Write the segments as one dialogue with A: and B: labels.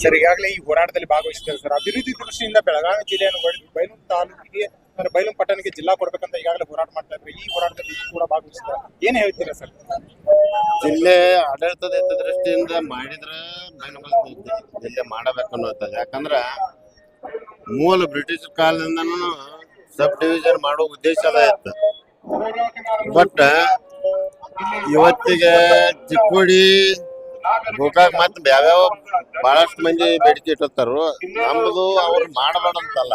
A: Sir, ಈಗಾಗಲೇ ಈ ಹೋರಾಟದಲ್ಲಿ ಭಾಗವಹಿಸಿದ್ದಾರೆ ಸರ್. ಅಭಿವೃದ್ಧಿ ದೃಷ್ಟಿಯಿಂದ ಬೆಳಗಾವಿ ಜಿಲ್ಲೆಯನ್ನು ಬೈಲೂರು ತಾಲೂಕಿಗೆ ಅಂದ್ರೆ ಬೈಲೂರು ಪಟ್ಟಣಕ್ಕೆ ಜಿಲ್ಲಾ ಕೊಡ್ಬೇಕಂತ ಈಗಾಗಲೇ ಹೋರಾಟ ಮಾಡ್ತಾ ಇದ್ದಾರೆ. ಈ ಹೋರಾಟದಲ್ಲಿ ಕೂಡ ಭಾಗವಹಿಸಿದ್ದಾರೆ. ಏನ್ ಹೇಳ್ತೀರಾ ಸರ್?
B: ಜಿಲ್ಲೆ ಆಡಳಿತದ ದೃಷ್ಟಿಯಿಂದ ಮಾಡಿದ್ರೆ ಜಿಲ್ಲೆ ಮಾಡಬೇಕು ಅನ್ನೋದು. ಯಾಕಂದ್ರ ಮೂಲ ಬ್ರಿಟಿಷ್ ಕಾಲದಿಂದನೂ ಸಬ್ ಡಿವಿಷನ್ ಮಾಡೋ ಉದ್ದೇಶ ಅದ ಇತ್ತು. ಬಟ್ ಇವತ್ತಿಗೆ ಚಿಕ್ಕೋಡಿ ಗೋಕಾಕ್ ಮತ್ ಯಾವ್ಯಾವ ಬಹಳಷ್ಟು ಮಂದಿ ಬೇಡಿಕೆ ಇಟ್ಟಿರ್ತಾರು. ನಮ್ದು ಅವ್ರು ಮಾಡಬಾರ್ದಂತಲ್ಲ,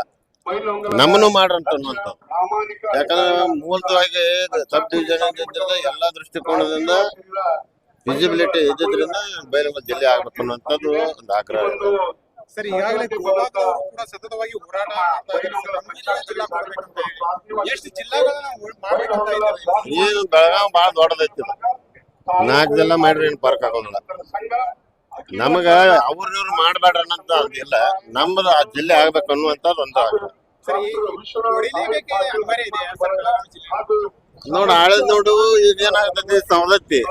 B: ನಮ್ಮನ್ನು ಮಾಡ್ರಂತ ಅನ್ನುವಂಥದ್ದು. ಯಾಕಂದ್ರೆ ಮೂಲತವಾಗಿ ಸಬ್ ಡಿವಿಷನ್ ಎಲ್ಲಾ ದೃಷ್ಟಿಕೋನದಿಂದ ವಿಸಿಬಿಲಿಟಿ ಇದ್ದಿದ್ರಿಂದ ಬೈಲಹೊಂಗಲ ಜಿಲ್ಲೆ ಆಗ್ಬೇಕು ಅನ್ನುವಂಥದ್ದು ಒಂದು ಆಗ್ರಹ.
A: ಸರ್, ಈಗಾಗಲೇ ಗೋಕಾಕ್ ಅವರು ಕೂಡ ಸತತವಾಗಿ ಹೋರಾಟ ಮಾಡ್ತಾ ಇದ್ದಾರೆ. ನಮ್ಗೆ ಜಿಲ್ಲಾ ಕೊಡ್ಬೇಕಂತ ಹೇಳಿ ಎಷ್ಟು ಜಿಲ್ಲಾಗಳನ್ನ ಮಾಡ್ಬೇಕಂತ ಇದ್ದಾರೆ.
B: ಏನು ಬೆಳಗಾವ್ ಬಾಳ ದೊಡ್ಡದೈತಿ. 4 ಜಿಲ್ಲಾ ಮಾಡ್ರಿ ಏನ್ ಫರ್ಕ್ ಆಗೋದಿಲ್ಲ. ನಮಗ ಅವ್ರವ್ರು ಮಾಡ್ಬೇಡ್ರಿ ಅನ್ನಂತ ಇಲ್ಲ, ನಮ್ದು ಆ ಜಿಲ್ಲೆ ಆಗ್ಬೇಕು ಅನ್ನುವಂಥದ್ದು ಒಂದು ಆಗ್ರಹ.
A: ಸರ್, ಈ ಹೊಡಿಲೇಬೇಕೆ ಅನಿವಾರ್ಯ ಇದೆ ಸರ್ ಬೆಳಗಾವಿ ಜಿಲ್ಲೆ.
B: ನೋಡ್ ಆಳದ್ ನೋಡು ಈಗ ಏನಾಗ್ತದೆ, ಸವಲತ್ತಿ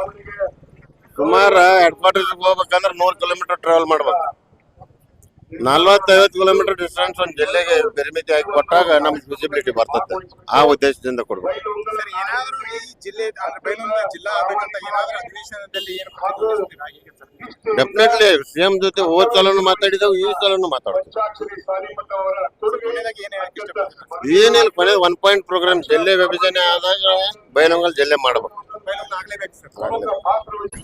B: ಸುಮಾರು ಹೆಡ್ ಕ್ವಾರ್ಟರ್ಸ್ ಹೋಗ್ಬೇಕಂದ್ರೆ 100 ಕಿಲೋಮೀಟರ್ ಟ್ರಾವೆಲ್ ಮಾಡ್ಬೇಕು. 40-50 ಕಿಲೋಮೀಟರ್ ಡಿಸ್ಟೆನ್ಸ್ ಒಂದ್ ಜಿಲ್ಲೆಗೆ ಪರಿಮಿತಿ ಆಗಿ ಕೊಟ್ಟಾಗ ನಮ್ಗೆ ವಿಸಿಬಿಲಿಟಿ ಬರ್ತದೆ. ಆ ಉದ್ದೇಶದಿಂದ ಕೊಡ್ಬೇಕು.
A: ಸರ್, ಏನಾದ್ರೂ ಈ ಜಿಲ್ಲೆ ಅಂದ್ರೆ ಬೈಲಹೊಂಗಲ ಜಿಲ್ಲಾ ಆಗ್ಬೇಕಂತ ಏನಾದ್ರೂ ಅಧಿವೇಶನದಲ್ಲಿ ಏನು
B: ಡೆಫಿನೆಟ್ಲಿ ಸಿಎಂ ಜೊತೆ ಹೋದ್ ಸಲನು ಮಾತಾಡಿದೆವು, ಈ ಸಲನು ಮಾತಾಡ್ತೀವಿ. ಏನಿಲ್ಲ, ಕೊನೆ 1 ಪಾಯಿಂಟ್ ಪ್ರೋಗ್ರಾಮ್ ಜಿಲ್ಲೆ ವಿಭಜನೆ ಆದಾಗ ಬೈಲಹೊಂಗಲ ಜಿಲ್ಲೆ ಮಾಡ್ಬೇಕು.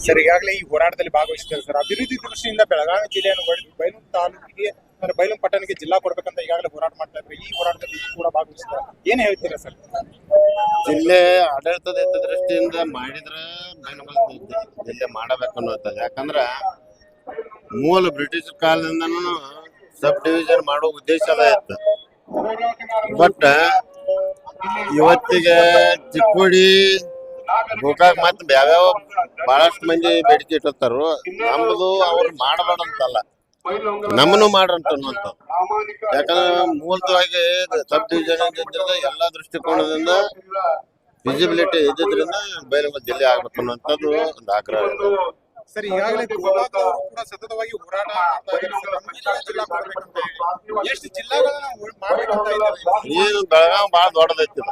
A: ಸರ್, ಈಗಾಗಲೇ ಈ ಹೋರಾಟದಲ್ಲಿ ಭಾಗವಹಿಸಿದ್ದಾರೆ ಸರ್. ಅಭಿವೃದ್ಧಿ ದೃಷ್ಟಿಯಿಂದ ಬೆಳಗಾವಿ ಜಿಲ್ಲೆಯನ್ನು ಬೈಲೂರು ತಾಲೂಕಿಗೆ ಅಂದ್ರೆ ಬೈಲೂರು ಪಟ್ಟಣಕ್ಕೆ ಜಿಲ್ಲಾ ಕೊಡ್ಬೇಕಂತ ಈಗಾಗಲೇ ಹೋರಾಟ ಮಾಡ್ತಾ ಇದ್ದಾರೆ. ಈ ಹೋರಾಟದಲ್ಲಿ ಕೂಡ ಭಾಗವಹಿಸಿದ್ದಾರೆ. ಏನ್ ಹೇಳ್ತೀರಾ ಸರ್?
B: ಜಿಲ್ಲೆ ಆಡಳಿತದ ದೃಷ್ಟಿಯಿಂದ ಮಾಡಿದ್ರೆ ಬೈಲಹೊಂಗಲ ಜಿಲ್ಲೆ ಮಾಡಬೇಕು ಅನ್ನೋದು. ಯಾಕಂದ್ರ ಮೂಲ ಬ್ರಿಟಿಷ್ ಕಾಲದಿಂದನೂ ಸಬ್ ಡಿವಿಷನ್ ಮಾಡೋ ಉದ್ದೇಶ ಅದ ಇತ್ತು. ಬಟ್ ಇವತ್ತಿಗೆ ಚಿಕ್ಕೋಡಿ ಗೋಕಾಕ್ ಮತ್ ಯಾವ್ಯಾವ ಬಹಳಷ್ಟು ಮಂದಿ ಬೇಡಿಕೆ ಇಟ್ಟಿರ್ತಾರು. ನಮ್ದು ಅವ್ರು ಮಾಡಬಾರ್ದಂತಲ್ಲ, ನಮ್ಮನ್ನು ಮಾಡ್ರಂತ ಅನ್ನುವಂಥದ್ದು. ಯಾಕಂದ್ರೆ ಮೂಲತವಾಗಿ ಸಬ್ ಡಿವಿಷನ್ ಎಲ್ಲಾ ದೃಷ್ಟಿಕೋನದಿಂದ ವಿಸಿಬಿಲಿಟಿ ಇದ್ದಿದ್ರಿಂದ ಬೈಲಹೊಂಗಲ ಜಿಲ್ಲೆ ಆಗ್ಬೇಕು ಅನ್ನುವಂಥದ್ದು ಒಂದು ಆಗ್ರಹ.
A: ಸರ್, ಈಗಾಗಲೇ ಗೋಕಾಕ್ ಅವರು ಕೂಡ ಸತತವಾಗಿ ಹೋರಾಟ ಮಾಡ್ತಾ ಇದ್ದಾರೆ. ನಮ್ಗೆ ಜಿಲ್ಲಾ ಕೊಡ್ಬೇಕಂತ ಹೇಳಿ ಎಷ್ಟು ಜಿಲ್ಲಾಗಳನ್ನ ಮಾಡ್ಬೇಕಂತ ಇದ್ದಾರೆ.
B: ಏನು ಬೆಳಗಾವ್ ಬಾಳ ದೊಡ್ಡದೈತಿ.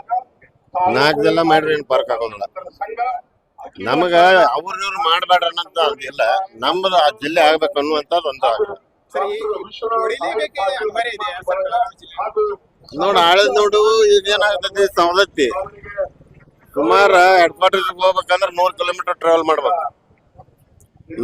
B: 4 ಜಿಲ್ಲಾ ಮಾಡ್ರಿ ಏನ್ ಫರ್ಕ್ ಆಗೋದಿಲ್ಲ. ನಮಗ ಅವ್ರವ್ರು ಮಾಡ್ಬೇಡ್ರಿ ಅನ್ನಂತ ಇಲ್ಲ, ನಮ್ದು ಆ ಜಿಲ್ಲೆ ಆಗ್ಬೇಕು ಅನ್ನುವಂಥದ್ದು ಒಂದು ಆಗ್ರಹ.
A: ಸರ್, ಈ ಹೊಡಿಲೇಬೇಕೆ ಅನಿವಾರ್ಯ ಇದೆ ಸರ್ ಬೆಳಗಾವಿ ಜಿಲ್ಲೆ.
B: ನೋಡ್ ಆಳದ್ ನೋಡು ಈಗ ಏನಾಗ್ತದೆ, ಸವಲತ್ತಿ ಸುಮಾರು ಹೆಡ್ ಕ್ವಾರ್ಟರ್ಸ್ ಹೋಗ್ಬೇಕಂದ್ರೆ 100 ಕಿಲೋಮೀಟರ್ ಟ್ರಾವೆಲ್ ಮಾಡ್ಬೇಕು.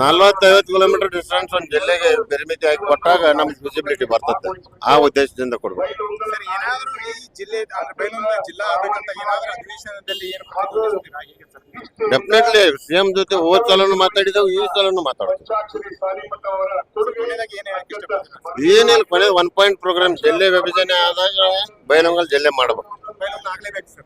B: 40-50 ಕಿಲೋಮೀಟರ್ ಡಿಸ್ಟೆನ್ಸ್ ಒಂದ್ ಜಿಲ್ಲೆಗೆ ಪರಿಮಿತಿ ಆಗಿ ಕೊಟ್ಟಾಗ ನಮ್ಗೆ ವಿಸಿಬಿಲಿಟಿ ಬರ್ತದೆ. ಆ ಉದ್ದೇಶದಿಂದ ಕೊಡ್ಬೇಕು.
A: ಸರ್, ಏನಾದ್ರೂ ಈ ಜಿಲ್ಲೆ ಅಂದ್ರೆ ಬೈಲಹೊಂಗಲ ಜಿಲ್ಲಾ ಆಗ್ಬೇಕಂತ ಏನಾದ್ರೂ ಅಧಿವೇಶನದಲ್ಲಿ ಏನು
B: ಡೆಫಿನೆಟ್ಲಿ ಸಿಎಂ ಜೊತೆ ಹೋದ್ ಸಲನು ಮಾತಾಡಿದೆವು, ಈ ಸಲನು ಮಾತಾಡ್ತೀವಿ. ಏನಿಲ್ಲ, ಕೊನೆ 1 ಪಾಯಿಂಟ್ ಪ್ರೋಗ್ರಾಮ್ ಜಿಲ್ಲೆ ವಿಭಜನೆ ಆದಾಗ ಬೈಲಹೊಂಗಲ ಜಿಲ್ಲೆ ಮಾಡ್ಬೇಕು.
A: ಬೈಲಹೊಂಗಲ ಆಗ್ಲೇಬೇಕು ಸರ್.